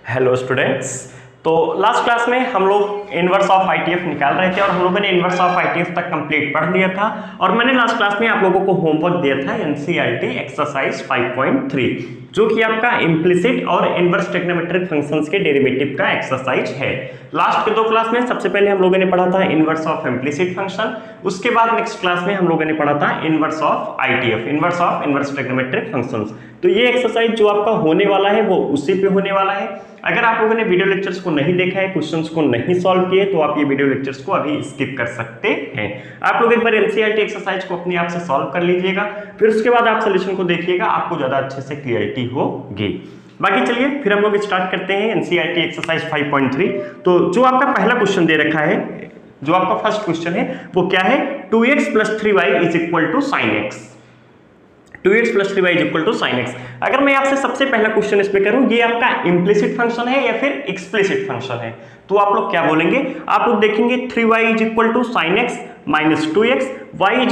Hello students. तो last class में हम लोग इनवर्स ऑफ आईटीएफ निकाल रहे थे और हम लोगों ने इनवर्स ऑफ आईटीएफ तक कंप्लीट पढ़ लिया था और मैंने लास्ट क्लास में आप लोगों को होमवर्क दिया था एनसीईआरटी एक्सरसाइज 5.3 जो कि आपका इम्प्लिसिट और इनवर्स ट्रिग्नोमेट्रिक फंक्शंस के डेरिवेटिव का एक्सरसाइज है। लास्ट के दो क्लास में सबसे पहले हम लोगों ने पढ़ा था इनवर्स ऑफ इम्प्लिसिट फंक्शन, उसके बाद नेक्स्ट क्लास में हम लोगों ने पढ़ा था inverse of ITF, inverse of inverse trigonometric functions. तो ये एक्सरसाइज जो आपका होने वाला है वो उसी पे होने वाला है। अगर आप लोगों ने वीडियो लेक्चर्स को नहीं देखा है, क्वेश्चंस को नहीं सॉल्व किए, तो आप ये वीडियो लेक्चर्स को अभी स्किप कर सकते हैं। आप लोग एक बार एनसीईआरटी एक्सरसाइज को अपने आप से सॉल्व कर लीजिएगा, फिर उसके बाद आप सोल्यूशन को देखिएगा, आपको ज्यादा अच्छे से क्लियरिटी होगी। बाकी चलिए फिर हम लोग स्टार्ट करते हैं एनसीईआरटी एक्सरसाइज 5.3। तो जो आपका पहला क्वेश्चन दे रखा है, जो आपका फर्स्ट क्वेश्चन है वो क्या है, 2x + 3y = sin x। 2x + 3y = sin x। अगर मैं आपसे सबसे पहला क्वेश्चन इसमें करूं, ये आपका इम्प्लिसिट फंक्शन है या फिर एक्सप्लिसिट फंक्शन है, तो आप लोग क्या बोलेंगे? आप लोग देखेंगे 3y = sin x - 2x, y =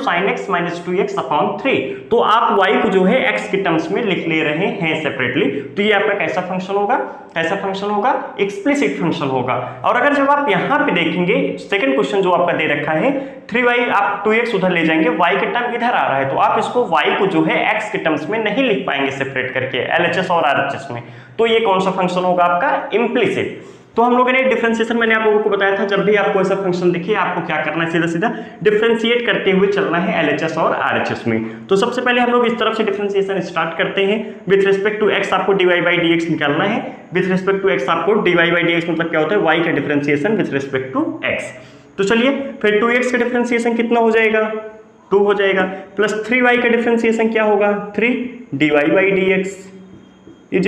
sin x - 2x/3। तो आप y को जो है x के टर्म्स में लिख ले रहे हैं सेपरेटली, तो ये आपका कैसा फंक्शन होगा? कैसा फंक्शन होगा? एक्सप्लिसिट फंक्शन होगा। और अगर जब आप यहाँ पे देखेंगे सेकंड क्वेश्चन जो आपका दे रखा है 3y, आप 2x उधर ले जाएंगे, y के टर्म इधर आ रहा है, तो आप इसको y को जो है x के टर्म्स में नहीं लिख पाएंगे सेपरेट करके LHS और RHS में। तो ये कौन सा फंक्शन होगा आपका? इम्प्लिसिट। तो हम लोगों ने डिफरेंशिएशन, मैंने आप लोगों को बताया था, जब भी आपको ऐसा फंक्शन दिखे आपको क्या करना है, सीधा सीधा डिफरेंशिएट करते हुए चलना है LHS और RHS में। तो सबसे पहले हम लोग इस तरफ से डिफरेंशिएशन स्टार्ट करते हैं। विथ रिस्पेक्ट टू x आपको dy/dx निकालना है। विथ रिस्पेक्ट टू x आपको dy/dx मतलब क्या होता है? y का differentiation with respect to x। तो चलिए फिर 2x का डिफरेंशिएशन कितना हो जाएगा? 2 हो जाएगा, प्लस 3y का डिफरेंशिएशन क्या होगा? 3 dy/dx =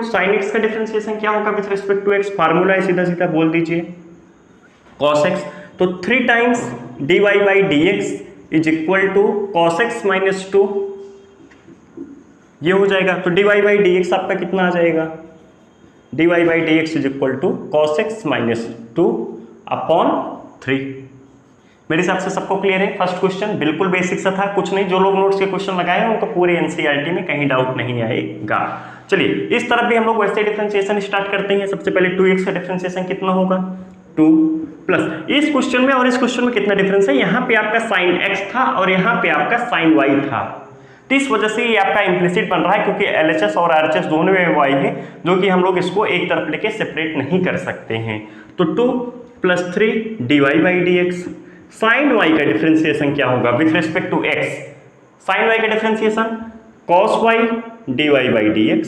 sin x का डिफरेंशिएशन क्या होगा with respect to x? Formula है, सीधा सीधा बोल दीजिए, cos x। तो 3 टाइम्स dy/dx = cos x - 2, ये हो जाएगा। तो dy/dx आपका कितना आ जाएगा? dy/dx = cos x - 2/3। मेरे हिसाब से सबको क्लियर है। फर्स्ट क्वेश्चन बिल्कुल बेसिक सा था, कुछ नहीं, जो लोग नोट्स के क्वेश्चन लगाए हैं उनको पूरे एनसीईआरटी में कहीं डाउट नहीं आएगा। चलिए इस तरफ भी हम लोग वैसे डिफरेंशिएशन स्टार्ट करते हैं। सबसे पहले 2x का डिफरेंशिएशन कितना होगा? 2 प्लस इस क्वेश्चन में और इस क्वेश्चन में कितना डिफरेंस है? यहाँ पे आपका sin x था और यहाँ पे आपका sin y था, तो इस वजह से ये आपका इम्प्लिसिट बन रहा है, क्योंकि LHS और RHS दोनों में y है, जो कि हम लोग इसको एक तरफ लेके सेपरेट नहीं कर सकते हैं। तो 2 + 3 dy/dx। sin y का डिफरेंशिएशन क्या होगा with respect to x? sin y का डिफरेंशिएशन cos y dy/dx।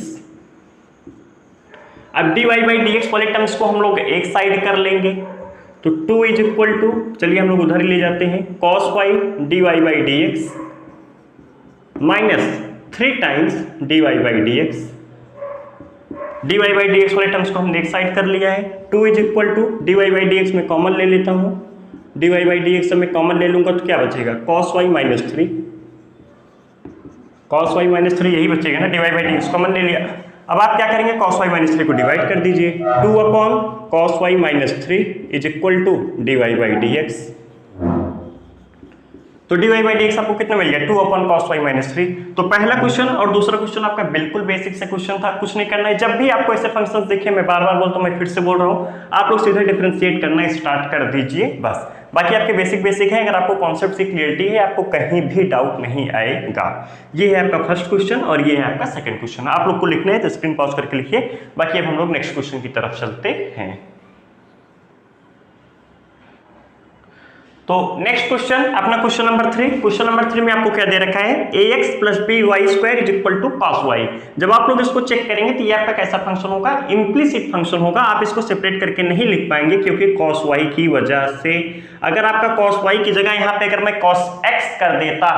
अब dy/dx वाले टर्म्स को हम लोग एक साइड कर लेंगे, तो 2 = चलिए हम लोग उधर ही ले जाते हैं, cos y dy/dx - 3 times dy/dx। dy/dx वाले टर्म्स को हमने एक साइड कर लिया है। 2 = dy/dx में कॉमन ले लेता हूं, dy/dx से मैं कॉमन ले लूंगा तो क्या बचेगा? cos y - 3, cos y - 3 यही बचेगा ना, dy/dx कॉमन ले लिया। अब आप क्या करेंगे? cos y - 3 को डिवाइड कर दीजिए, 2/cos y - 3 = dy/dx। तो dy/dx आपको कितना मिल गया? 2/cos y - 3। तो पहला क्वेश्चन और दूसरा क्वेश्चन आपका बिल्कुल बेसिक से क्वेश्चन था, कुछ नहीं करना है। जब भी आपको ऐसे फंक्शंस दिखे, मैं बार बार बोलता हूं, मैं फिर से बोल रहा हूं, आप लोग सीधे डिफरेंशिएट करना स्टार्ट कर दीजिए बस। बाकी आपके बेसिक है, अगर आपको कॉन्सेप्ट की क्लियरिटी है, आपको कहीं भी डाउट नहीं आएगा। ये है आपका फर्स्ट क्वेश्चन और ये है आपका सेकंड क्वेश्चन। आप लोग को लिखना है तो स्क्रीन पॉज करके लिखिए। बाकी अब हम लोग नेक्स्ट क्वेश्चन की तरफ चलते हैं। तो नेक्स्ट क्वेश्चन अपना क्वेश्चन नंबर 3। क्वेश्चन नंबर 3 में आपको क्या दे रखा है? ax + by² = cos y। जब आप लोग इसको चेक करेंगे तो ये आपका कैसा फंक्शन होगा? इम्प्लिसिट फंक्शन होगा। आप इसको सेपरेट करके नहीं लिख पाएंगे, क्योंकि cos y की वजह से। अगर आपका cos y की जगह यहाँ पे अगर मैं cos x कर देता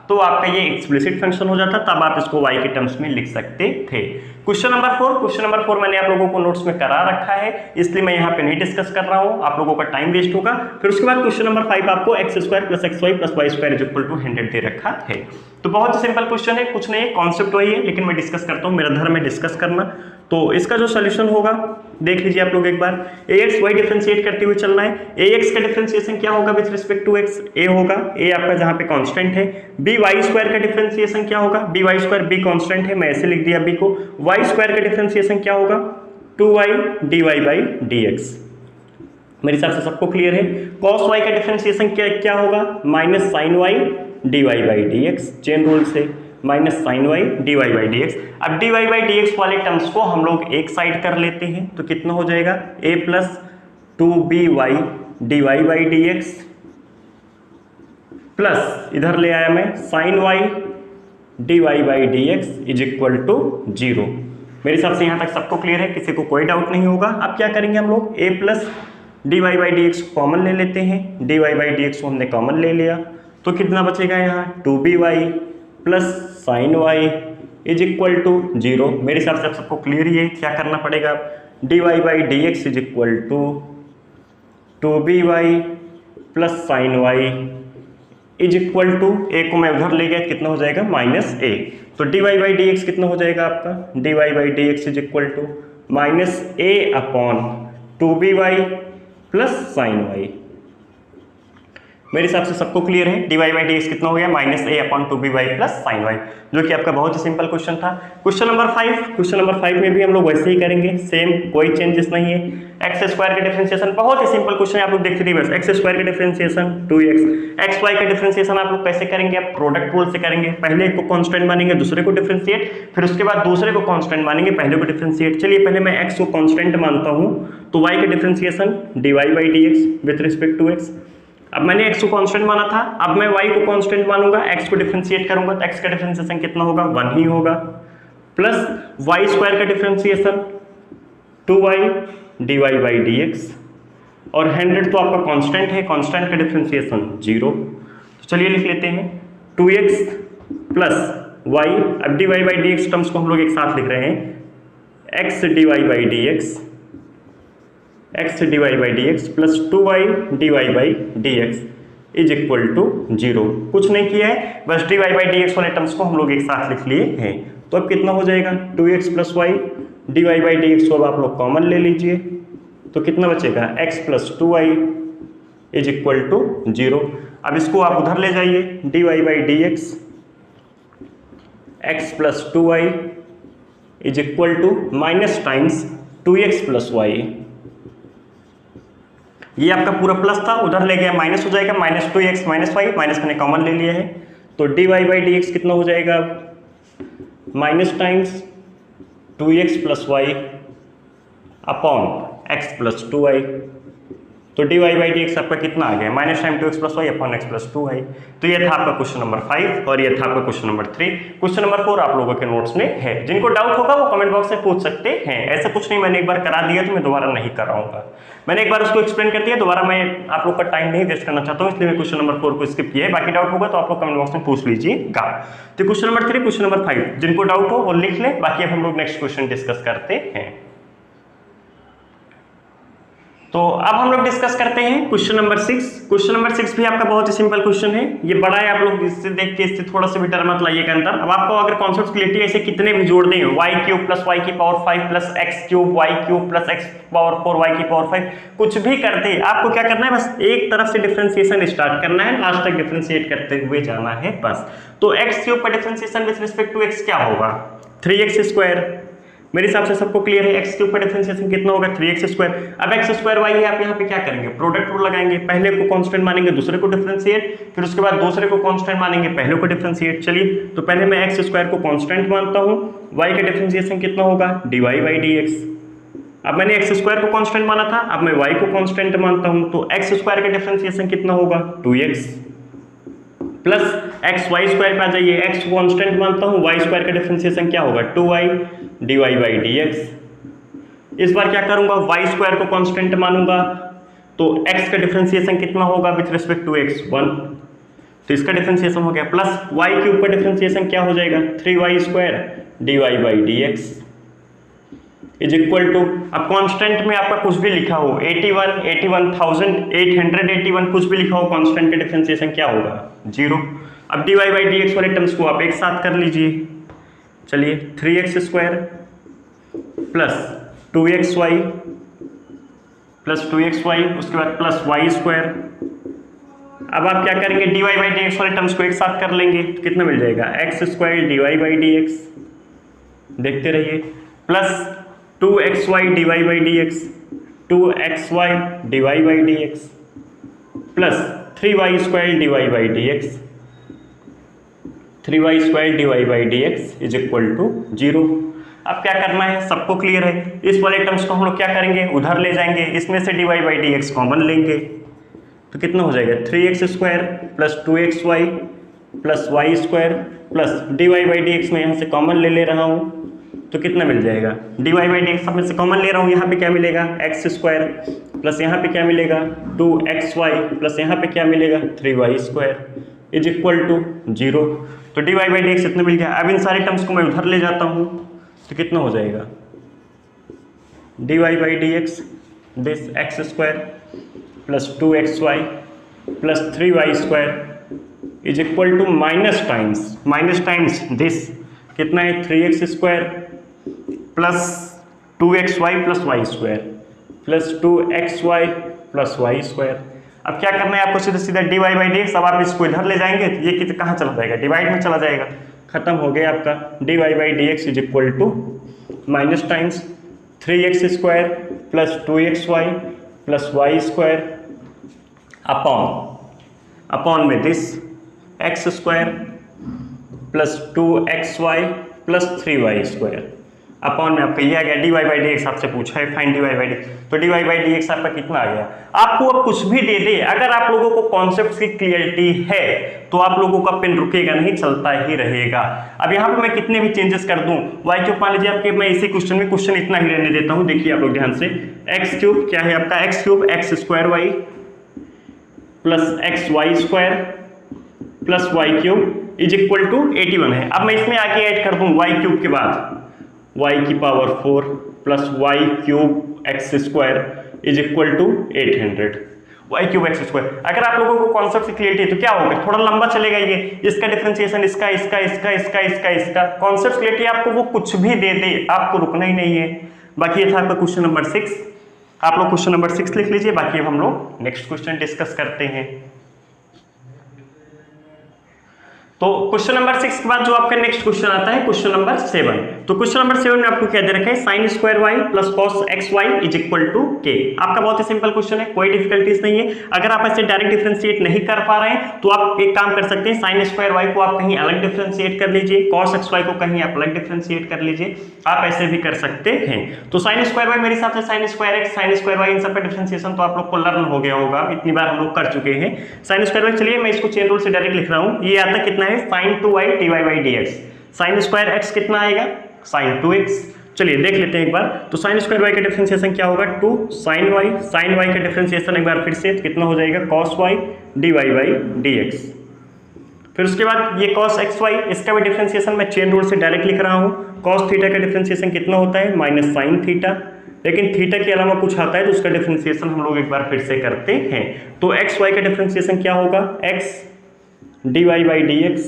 तो आपका ये एक्सप्लिसिट फंक्शन हो जाता, तब आप इसको y के टर्म्स में लिख सकते थे। क्वेश्चन नंबर 4 मैंने आप लोगों को नोट्स में करा रखा है, इसलिए मैं यहाँ पे नहीं डिस्कस कर रहा हूँ, आप लोगों का टाइम वेस्ट होगा। फिर उसके बाद क्वेश्चन नंबर 5 आपको x² + xy + y² = 100 दे रखा है। तो बहुत ही सिंपल क्वेश्चन है, कुछ नहीं, कॉन्सेप्ट वही है, लेकिन मैं डिस्कस करता हूँ, मेरा धर्म है डिस्कस करना। तो इसका जो सोल्यूशन होगा देख लीजिए आप लोग एक बार। ax y डिफरेंशिएट करते हुए चलना है। ax का डिफरेंशिएशन क्या होगा with respect to x? a होगा, a आपका जहां पे कांस्टेंट है। by² का डिफरेंशिएशन क्या होगा? by², b कांस्टेंट है, मैं ऐसे लिख दिया b को। y² का डिफरेंशिएशन क्या होगा? 2y dy by dx। मेरे हिसाब से सबको क्लियर है। cos y का डिफरेंशिएशन क्या होगा, minus sine y dy by dx, chain rule से minus sine y dy by dx। अब dy बाई dx वाले टर्म्स को हम लोग एक साइड कर लेते हैं तो कितना हो जाएगा, a plus 2by dy by dx plus इधर ले आया मैं sine y dy by dx is equal to 0। मेरे हिसाब से यहाँ तक सबको क्लियर है, किसी को कोई डाउट नहीं होगा। अब क्या करेंगे हम लोग, a plus dy by dx common ले लेते हैं, dy बाई dx को हमने कॉमन ले लिया तो कितना बचेगा यहाँ 2by plus sine y is equal to 0। मेरे हिसाब से आप सबको क्लियर ही है, क्या करना पड़ेगा, dy by dx is equal to 2by plus sine y is equal to, a को मैं उधर ले गया कितना हो जाएगा माइनस ए, तो dy बाई dx कितना हो जाएगा आपका, dy by dx is equal to minus a upon 2by plus sine y. मेरे हिसाब से सबको क्लियर है, dy बाई dx कितना हो गया, minus a upon 2by plus sine y, जो कि आपका बहुत ही सिंपल क्वेश्चन था। क्वेश्चन नंबर 5 में भी हम लोग वैसे ही करेंगे, सेम, कोई चेंजेस नहीं है। एक्स स्क्वायर का डिफरेंशिएशन बहुत ही सिंपल क्वेश्चन है, आप लोग देखते रहिए बस। एक्स स्क्वायर का डिफरेंशिएशन 2x, एक्स वाई का डिफरेंशिएशन आप लोग कैसे करेंगे, आप प्रोडक्ट रूल से करेंगे। पहले एक को कांस्टेंट मानेंगे, दूसरे को डिफरेंशिएट, फिर उसके बाद दूसरे को कांस्टेंट मानेंगे, पहले को डिफरेंशिएट। चलिए पहले मैं x को कांस्टेंट मानता हूं तो y का differentiation dy by dx with respect to x। अब मैंने x को कांस्टेंट माना था, अब मैं y को कांस्टेंट मानूंगा, x को डिफरेंशिएट करूंगा तो x का डिफरेंशिएशन कितना होगा, 1 ही होगा, प्लस y स्क्वायर का differentiation 2y dy by dx, और 100 तो आपका कांस्टेंट है, कांस्टेंट का डिफरेंशिएशन 0। तो चलिए लिख लेते हैं 2x प्लस y, अब dy बाई dx टर्म्स को हम लोग एक साथ लिख रहे हैं, x dy by dx, x dy by dx plus 2y dy by dx is equal to 0। कुछ नहीं किया है, बस dy बाई dx वाले टर्म्स को हम लोग एक साथ लिख लिए हैं। तो अब कितना हो जाएगा, 2x plus y dy by dx को अब आप लोग कॉमन ले लीजिए तो कितना बचेगा, x plus 2y is equal to 0। अब इसको आप उधर ले जाइए, dy by dx x plus 2y is equal to minus times 2x plus y। ये आपका पूरा प्लस था, उधर ले गया माइनस हो जाएगा, minus 2x minus y, minus मैंने कॉमन ले लिया है तो dy बाई dx कितना हो जाएगा, minus times 2x plus y upon x plus 2y। तो dy बाई dx आपका कितना आ गया, minus time 2x plus y upon x plus 2y। तो ये था आपका क्वेश्चन नंबर 5 और ये था आपका क्वेश्चन नंबर 3। क्वेश्चन नंबर 4 आप लोगों के नोट्स में है, जिनको डाउट होगा वो कमेंट बॉक्स में पूछ सकते हैं। ऐसा कुछ नहीं, मैंने एक बार करा दिया तो मैं दोबारा नहीं कराऊंगा, मैंने एक बार उसको एक्सप्लेन कर दिया, दोबारा मैं आप लोग का टाइम नहीं वेस्ट करना चाहता हूँ, इसलिए मैं क्वेश्चन नंबर 4 को स्किप किया है। बाकी डाउट होगा तो आप लोग कमेंट बॉक्स में पूछ लीजिएगा। तो क्वेश्चन नंबर 3, क्वेश्चन नंबर 5, जिनको डाउट हो वो लिख ले, बाकी अब हम लोग नेक्स्ट क्वेश्चन डिस्कस करते हैं। तो अब हम लोग डिस्कस करते हैं क्वेश्चन नंबर 6। क्वेश्चन नंबर 6 भी आपका बहुत ही सिंपल क्वेश्चन है, ये बड़ा है, आप लोग इससे देख के इससे थोड़ा सा भी डर मत लाइएगा अंदर। अब आपको अगर कॉन्सेप्ट क्लियरिटी ऐसे कितने भी जोड़ दें, y क्यूब प्लस y की power 5 plus x cube y cube plus x power 4 y की पावर 5, कुछ भी करते आपको क्या करना है, बस एक तरफ से डिफरेंशिएशन स्टार्ट करना है, लास्ट तक डिफरेंशिएट करते हुए जाना है बस। तो x क्यूब का differentiation with respect to x क्या होगा, 3x स्क्वायर। मेरे हिसाब से सबको क्लियर है, x क्यूब का डिफरेंशिएशन कितना होगा, 3x स्क्वायर। अब x स्क्वायर y है, आप यहाँ पे क्या करेंगे, प्रोडक्ट रूल लगाएंगे, पहले को कांस्टेंट मानेंगे, दूसरे को डिफरेंशिएट, फिर उसके बाद दूसरे को कांस्टेंट मानेंगे, पहले को डिफरेंशिएट। चलिए तो पहले मैं x स्क्वायर को कांस्टेंट मानता हूँ, y का डिफरेंशिएशन कितना होगा, dy बाई dx। अब मैंने x स्क्वायर को कांस्टेंट माना था, अब मैं y को कांस्टेंट मानता हूँ तो x स्क्वायर का डिफरेंशिएशन कितना होगा, 2x plus x y square पे आ जाइए, x को कांस्टेंट मानता हूँ, y स्क्वायर का डिफरेंशिएशन क्या होगा, 2y dy बाई dx। इस बार क्या करूंगा, y स्क्वायर को कांस्टेंट मानूंगा तो x का डिफरेंशिएशन कितना होगा विथ रिस्पेक्ट टू x, 1, तो इसका डिफरेंशिएशन हो गया, प्लस y क्यूब का डिफरेंशिएशन क्या हो जाएगा, 3y square dy by dx is equal to, अब कांस्टेंट में आपका कुछ भी लिखा हो, 81, 81,881 कुछ भी लिखा हो, कांस्टेंट का डिफरेंशिएशन क्या होगा, 0। अब dy बाई dx वाले टर्म्स को आप एक साथ कर लीजिए। चलिए 3x square plus 2xy plus 2xy, उसके बाद प्लस y स्क्वायर। अब आप क्या करेंगे, dy बाई dx वाले टर्म्स को एक साथ कर लेंगे तो कितना मिल जाएगा, x square dy by dx, देखते रहिए, plus 2xy dy by dx, 2xy dy by dx plus 3y square dy by dx, 3y square dy by dx is equal to 0। अब क्या करना है, सबको क्लियर है। इस वाले टर्म्स को हम लोग क्या करेंगे, उधर ले जाएंगे, इसमें से dy by dx कॉमन लेंगे तो कितना हो जाएगा 3x square plus 2xy plus y square plus dy by dx में यहाँ से कॉमन ले रहा हूँ तो कितना मिल जाएगा, dy by dx सब में से कॉमन ले रहा हूँ, यहाँ पे क्या मिलेगा x स्क्वायर प्लस यहाँ पे क्या मिलेगा 2xy प्लस यहाँ पे क्या मिलेगा 3y square is equal to 0। तो dy by dx इतना मिल गया। अब इन सारे टर्म्स को मैं उधर ले जाता हूँ तो कितना हो जाएगा dy by dx this x square plus 2xy plus 3y square is equal to minus times this कितना है 3x square plus 2xy plus y square plus 2xy plus y square. अब क्या करना है आपको, सीधा सीधा dy by dx, अब आप इसको इधर ले जाएंगे तो ये कितना कहाँ चला जाएगा, डिवाइड में चला जाएगा, खत्म हो गया आपका dy by dx is equal to minus times 3x square plus 2xy plus y square upon में this x square plus 2xy plus 3y square upon में आपका ये आ गया dy by dx, आपसे पूछा है फाइंड dy by dx, तो dy by dx आपका कितना आ गया। आपको अब कुछ भी दे दे, अगर आप लोगों को कॉन्सेप्ट की क्लियरिटी है तो आप लोगों का पेन रुकेगा नहीं, चलता ही रहेगा। अब यहाँ पे मैं कितने भी चेंजेस कर दूं, वाई क्यूब मान लीजिए आपके, मैं इसी क्वेश्चन में क्वेश्चन इतना ही रहने देता हूँ, देखिए आप लोग ध्यान से, एक्स क्यूब क्या है आपका, x cube x square y plus x y square plus y cube is equal to 81 है। अब मैं इसमें आगे ऐड कर दूं वाई क्यूब के बाद y की power 4 plus y cube x square is equal to 800 y cube x square. अगर आप लोगों को कॉन्सेप्ट की क्लियरिटी है तो क्या होगा, थोड़ा लंबा चलेगा ये, इसका डिफरेंशिएशन इसका इसका इसका इसका इसका इसका कॉन्सेप्ट क्लियरिटी, आपको वो कुछ भी दे दे आपको रुकना ही नहीं है। बाकी ये था आपका क्वेश्चन नंबर 6, आप लोग क्वेश्चन नंबर 6 लिख लीजिए, बाकी अब हम लोग नेक्स्ट क्वेश्चन डिस्कस करते हैं। तो क्वेश्चन नंबर 6 के बाद जो आपका नेक्स्ट क्वेश्चन आता है क्वेश्चन नंबर 7। तो क्वेश्चन नंबर 7 में आपको क्या दे रखा है, sine square y plus cos x y is equal to k. आपका बहुत ही सिंपल क्वेश्चन है, कोई डिफिकल्टीज नहीं है। अगर आप ऐसे डायरेक्ट डिफरेंशिएट नहीं कर पा रहे हैं तो आप एक काम कर सकते हैं, साइन स्क्वायर वाई को आप कहीं अलग डिफरेंशिएट कर लीजिए, कॉस एक्स वाई को कहीं आप अलग डिफरेंशिएट कर लीजिए, आप ऐसे भी कर सकते हैं। तो साइन स्क्वायर वाई मेरे हिसाब से sine square x sine square y इन सब का डिफरेंशिएशन तो आप लोग को लर्न हो गया होगा, इतनी बार हम लोग कर चुके हैं। साइन स्क्वायर वाई, चलिए मैं इसको चेन रूल से डायरेक्ट लिख रहा हूँ, ये आता कितना है sine 2y dy by dx, sine square x कितना आएगा साइन 2x। चलिए देख लेते हैं एक बार, तो साइन स्क्वायर y का डिफरेंशिएशन क्या होगा 2 साइन y का डिफरेंशिएशन एक बार फिर से कितना हो जाएगा cos y dy by dx। फिर उसके बाद ये cos xy, इसका भी डिफरेंशिएशन मैं चेन रूल से डायरेक्ट लिख रहा हूँ, cos थीटा का डिफरेंशिएशन कितना होता है माइनस साइन थीटा, लेकिन थीटा के अलावा कुछ आता है तो उसका डिफरेंशिएशन हम लोग एक बार फिर से करते हैं। तो एक्स वाई का डिफरेंशिएशन क्या होगा, x dy by dx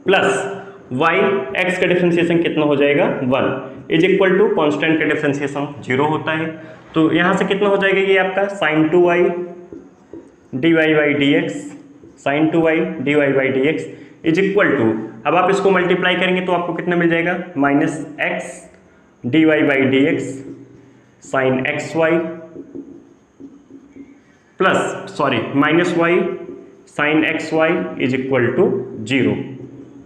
plus y x का डिफरेंशिएशन कितना हो जाएगा 1 इज इक्वल टू कॉन्स्टेंट का डिफरेंशिएशन 0 होता है। तो यहाँ से कितना हो जाएगा ये आपका sine 2y dy by dx, sine 2y dy by dx is equal to, अब आप इसको मल्टीप्लाई करेंगे तो आपको कितना मिल जाएगा minus x dy by dx sine x y plus minus y sine x y is equal to 0।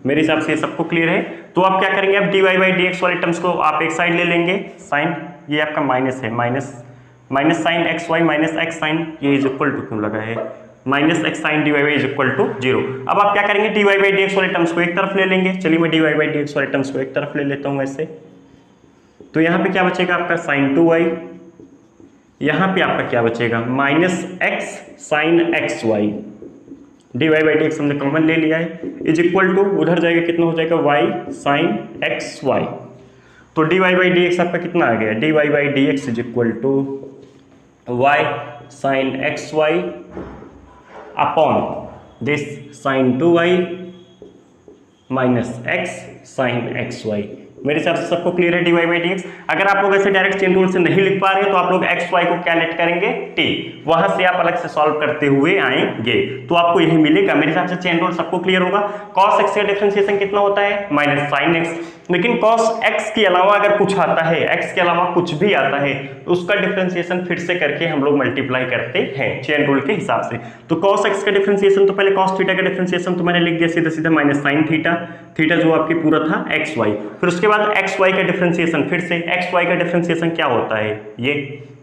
मेरे हिसाब से ये सबको क्लियर है। तो आप क्या करेंगे, आप dy by dx वाले टर्म्स को आप एक साइड ले लेंगे, साइन ये आपका माइनस है, minus sine x y minus x sine, ये इज इक्वल टू क्यों लगा है minus x sine dy by is equal to 0। अब आप क्या करेंगे, dy by dx वाले टर्म्स को एक तरफ ले लेंगे, चलिए मैं dy by dx वाले टर्म्स को एक तरफ ले लेता हूँ ऐसे। तो यहाँ पे क्या बचेगा आपका साइन 2y, यहाँ पे आपका क्या बचेगा minus x sine x y, dy by dx हमने कॉमन ले लिया है, इज इक्वल टू उधर जाएगा कितना हो जाएगा y साइन एक्स वाई। तो dy by dx आपका कितना आ गया, dy by dx is equal to y sine x y upon this sine 2y minus x sine x y, मेरे हिसाब से सबको क्लियर है dy बाई dx। अगर आप लोग ऐसे डायरेक्ट चेन रूल से नहीं लिख पा रहे हैं तो आप लोग x y को क्या लेट करेंगे t, वहां से आप अलग से सॉल्व करते हुए आएंगे तो आपको यही मिलेगा। मेरे हिसाब से चेन रूल सबको क्लियर होगा। cos x का डिफरेंशिएशन कितना होता है माइनस साइन x, लेकिन cos x के अलावा अगर कुछ आता है, x के अलावा कुछ भी आता है तो उसका डिफरेंशिएशन फिर से करके हम लोग मल्टीप्लाई करते हैं चेन रूल के हिसाब से। तो cos x का डिफरेंशिएशन तो पहले cos थीटा का डिफरेंशिएशन तो मैंने लिख दिया सीधा सीधा माइनस साइन थीटा, थीटा जो आपकी पूरा था एक्स वाई, फिर उसके बाद एक्स वाई का डिफरेंशिएशन, फिर से एक्स वाई का डिफरेंशिएशन क्या होता है, ये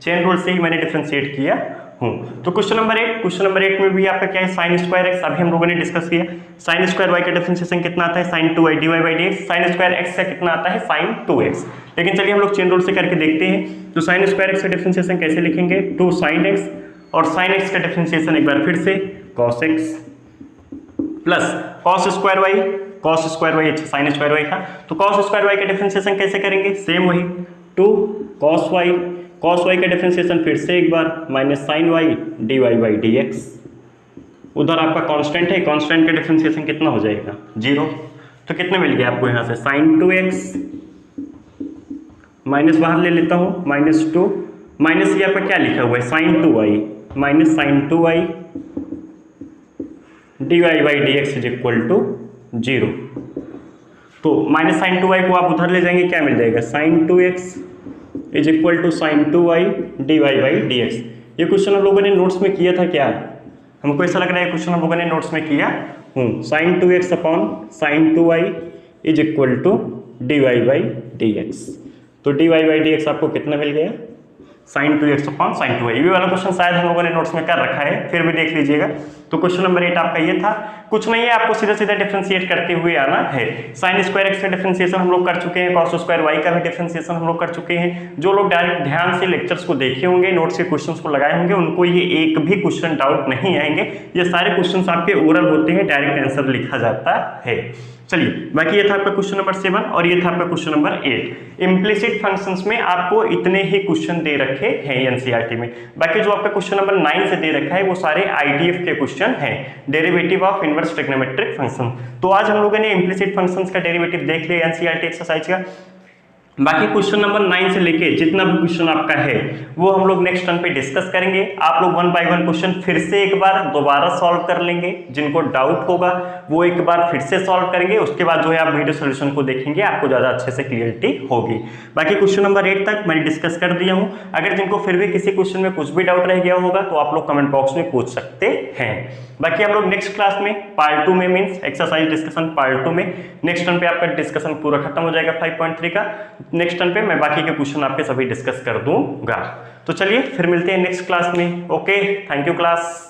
चेन रूल से ही मैंने डिफरेंशिएट किया हूं। तो क्वेश्चन नंबर 8 में भी आपका क्या है साइन स्क्वायर एक्स, अभी हम लोगों ने डिस्कस किया। साइन स्क्वायर वाई का डिफरेंशिएशन कितना आता है sine 2y dy by dx, sine square x का कितना आता है साइन 2x। लेकिन चलिए हम लोग चेन रूल से करके देखते हैं। तो साइन स्क्वायर एक्स का डिफरेंशिएशन कैसे लिखेंगे, 2 sin x, और साइन x का डिफरेंशिएशन एक बार फिर से cos x plus cos square y, अच्छा साइन स्क्वायर वाई का, तो cos स्क्वायर वाई का डिफरेंशिएशन कैसे करेंगे, सेम वही 2 cos y का डिफरेंशिएशन फिर से एक बार minus sine y dy by dx। उधर आपका कांस्टेंट है, कांस्टेंट का डिफरेंशिएशन कितना हो जाएगा 0, तो कितने मिल गया आपको यहाँ से sin 2x, माइनस बाहर ले लेता हूँ -2, माइनस ये आपका क्या लिखा हुआ है sin 2y minus sin 2y dy by dx is equal to 0। तो माइनस साइन 2y को आप उधर ले जाएंगे, क्या मिल जाएगा sin 2x is equal to sin 2y dy by dx। ये क्वेश्चन हम लोगों ने नोट्स में किया था क्या, हमको ऐसा लग रहा है क्वेश्चन हम लोगों ने नोट्स में किया हूँ। sin 2x upon sin 2y is equal to dy by dx। तो dy बाई dx आपको कितना मिल गया sin 2x upon sin 2y। ये वाला क्वेश्चन शायद हम लोगों ने नोट्स में कर रखा है, फिर भी देख लीजिएगा। तो क्वेश्चन नंबर 8 आपका ये था, कुछ नहीं है, आपको सीधा सीधा डिफरेंशिएट करते हुए आना है। साइन स्क्वायर एक्स का डिफरेंशिएशन हम लोग कर चुके हैं, cos स्क्वायर वाई का भी डिफरेंशिएशन हम लोग कर चुके हैं। जो लोग डायरेक्ट ध्यान से लेक्चर्स को देखे होंगे, नोट्स के क्वेश्चंस को लगाए होंगे, उनको ये एक भी क्वेश्चन डाउट नहीं आएंगे। ये सारे क्वेश्चंस आपके ओरल होते हैं, डायरेक्ट आंसर लिखा जाता है। चलिए, बाकी ये था आपका क्वेश्चन नंबर 7 और ये था आपका क्वेश्चन नंबर 8। इम्प्लिसिट फंक्शंस में आपको इतने ही क्वेश्चन दे रखे हैं एनसीईआरटी में। बाकी जो आपका क्वेश्चन नंबर 9 से दे रखा है वो सारे आईडीएफ के क्वेश्चन हैं, derivative of inverse trigonometric function. तो आज हम लोगों ने इम्प्लिसिट फंक्शंस का डेरिवेटिव देख लिया एनसीईआरटी एक्सरसाइज का। बाकी क्वेश्चन नंबर 9 से लेके जितना भी क्वेश्चन आपका है वो हम लोग नेक्स्ट टर्न पे डिस्कस करेंगे। आप लोग 1 बाय 1 क्वेश्चन फिर से एक बार दोबारा सॉल्व कर लेंगे, जिनको डाउट होगा वो एक बार फिर से सॉल्व करेंगे, उसके बाद जो है आप वीडियो सॉल्यूशन को देखेंगे, आपको ज़्यादा अच्छे से क्लियरिटी होगी। बाकी क्वेश्चन नंबर 8 तक मैंने डिस्कस कर दिया हूँ। अगर जिनको फिर भी किसी क्वेश्चन में कुछ भी डाउट रह गया होगा तो आप लोग कमेंट बॉक्स में पूछ सकते हैं। बाकी हम लोग नेक्स्ट क्लास में पार्ट 2 में मींस एक्सरसाइज डिस्कशन पार्ट 2 में नेक्स्ट टर्न पे आपका डिस्कशन पूरा खत्म हो जाएगा 5.3 का। नेक्स्ट टर्न पे मैं बाकी के क्वेश्चन आपके सभी डिस्कस कर दूंगा। तो चलिए फिर मिलते हैं नेक्स्ट क्लास में। Okay, thank you class.